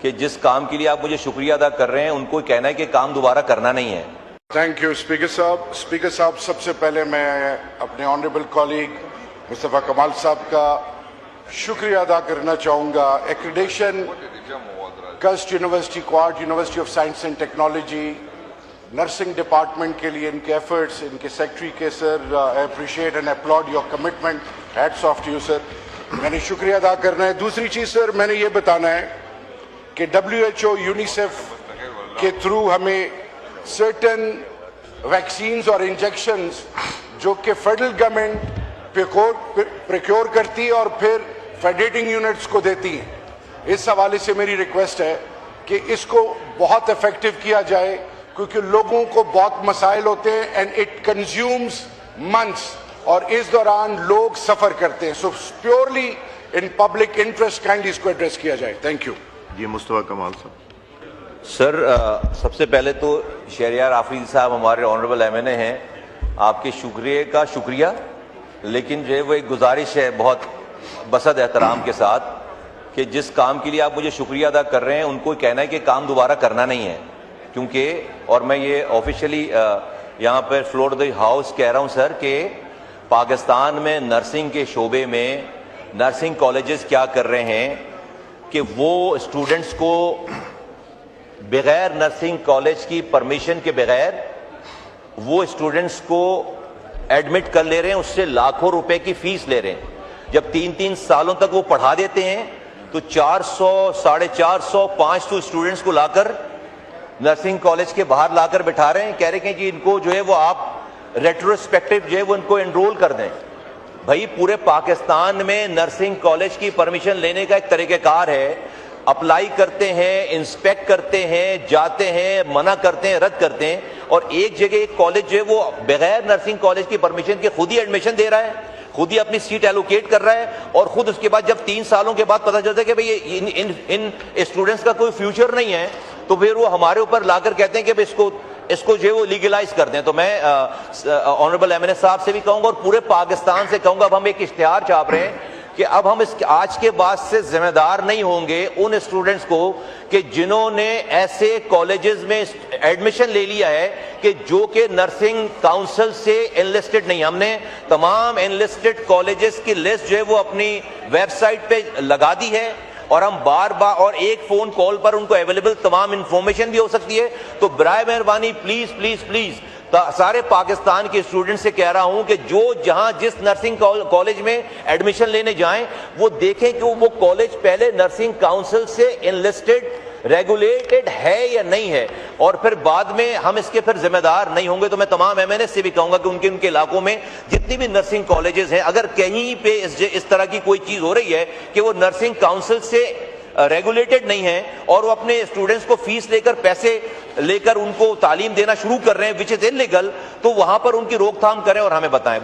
کہ جس کام کے لیے آپ مجھے شکریہ ادا کر رہے ہیں ان کو کہنا ہے کہ کام دوبارہ کرنا نہیں ہے۔ تھینک یو اسپیکر صاحب سب سے پہلے میں اپنے آنریبل کولیگ مصطفیٰ کمال صاحب کا شکریہ ادا کرنا چاہوں گا۔ ایکریڈیشن کسٹ یونیورسٹی، کوارڈ university of science and technology, nursing department کے لیے ان کے ایفرٹس، ان کے سیکٹری کے sir I appreciate and applaud your commitment, hats off to you sir. میں نے شکریہ ادا کرنا ہے۔ دوسری چیز سر میں نے یہ بتانا ہے کہ WHO یونیسیف کے تھرو ہمیں سرٹن ویکسینز اور انجیکشنز جو کہ فیڈرل گورنمنٹ پریکیور کرتی ہے اور پھر فیڈریٹنگ یونٹس کو دیتی ہیں، اس حوالے سے میری ریکویسٹ ہے کہ اس کو بہت افیکٹو کیا جائے، کیونکہ لوگوں کو بہت مسائل ہوتے ہیں اینڈ اٹ کنزیومز منتھس، اور اس دوران لوگ سفر کرتے ہیں۔ So purely in public interest kindly اس کو ایڈریس کیا جائے۔ Thank you. جی مصطفیٰ کمال صاحب۔ سر سب سے پہلے تو شہریار آفریدی صاحب ہمارے آنریبل MNA ہیں، آپ کے شکریہ کا شکریہ، لیکن جو ہے وہ ایک گزارش ہے بہت بسط احترام کے ساتھ کہ جس کام کے لیے آپ مجھے شکریہ ادا کر رہے ہیں ان کو کہنا ہے کہ کام دوبارہ کرنا نہیں ہے، کیونکہ اور میں یہ آفیشلی یہاں پر فلور دی ہاؤس کہہ رہا ہوں سر کہ پاکستان میں نرسنگ کے شعبے میں نرسنگ کالجز کیا کر رہے ہیں کہ وہ اسٹوڈنٹس کو بغیر نرسنگ کالج کی پرمیشن کے بغیر وہ اسٹوڈنٹس کو ایڈمٹ کر لے رہے ہیں، اس سے لاکھوں روپے کی فیس لے رہے ہیں۔ جب 3 سالوں تک وہ پڑھا دیتے ہیں تو 400 450 500 اسٹوڈنٹس کو لا کر نرسنگ کالج کے باہر لا کر بٹھا رہے ہیں، کہہ رہے ہیں کہ جی ان کو جو ہے وہ آپ ریٹروسپیکٹو جو ہے وہ ان کو انرول کر دیں۔ بھائی پورے پاکستان میں نرسنگ کالج کی پرمیشن لینے کا ایک طریقہ کار ہے، اپلائی کرتے ہیں، انسپیکٹ کرتے ہیں، جاتے ہیں، منع کرتے ہیں، رد کرتے ہیں، اور ایک جگہ ایک کالج جو ہے وہ بغیر نرسنگ کالج کی پرمیشن کے خود ہی ایڈمیشن دے رہا ہے، خود ہی اپنی سیٹ ایلوکیٹ کر رہا ہے، اور خود اس کے بعد جب 3 سالوں کے بعد پتہ چلتا ہے کہ بھئی ان اسٹوڈنٹس کا کوئی فیوچر نہیں ہے، تو پھر وہ ہمارے اوپر لا کر کہتے ہیں کہ اس کو جو ہے وہ لیگلائز کر دیں۔ تو میں آنریبل MNA صاحب سے بھی کہوں گا اور پورے پاکستان سے کہوں گا، اب ہم ایک اشتہار چھاپ رہے ہیں کہ اب ہم آج کے بعد سے ذمہ دار نہیں ہوں گے ان اسٹوڈنٹس کو کہ جنہوں نے ایسے کالجز میں ایڈمیشن لے لیا ہے کہ جو کہ نرسنگ کاؤنسل سے انلسٹڈ نہیں۔ ہم نے تمام انلسٹڈ کالجز کی لسٹ جو ہے وہ اپنی ویب سائٹ پہ لگا دی ہے، اور ہم بار بار اور ایک فون کال پر ان کو اویلیبل تمام انفارمیشن بھی ہو سکتی ہے۔ تو برائے مہربانی پلیز پلیز پلیز سارے پاکستان کے اسٹوڈنٹ سے کہہ رہا ہوں کہ جو جہاں جس نرسنگ کالج میں ایڈمیشن لینے جائیں وہ دیکھیں کہ وہ کالج پہلے نرسنگ کاؤنسل سے انلسٹڈ ریگولیٹڈ ہے یا نہیں ہے، اور پھر بعد میں ہم اس کے پھر ذمہ دار نہیں ہوں گے۔ تو میں تمام MNA سے بھی کہوں گا کہ ان کے علاقوں میں جتنی بھی نرسنگ کالجز ہیں، اگر کہیں پہ اس طرح کی کوئی چیز ہو رہی ہے کہ وہ نرسنگ کاؤنسل سے ریگولیٹڈ نہیں ہیں اور وہ اپنے اسٹوڈنٹس کو فیس لے کر پیسے لے کر ان کو تعلیم دینا شروع کر رہے ہیں وچ از انلیگل، تو وہاں پر ان کی روک تھام کریں اور ہمیں بتائیں۔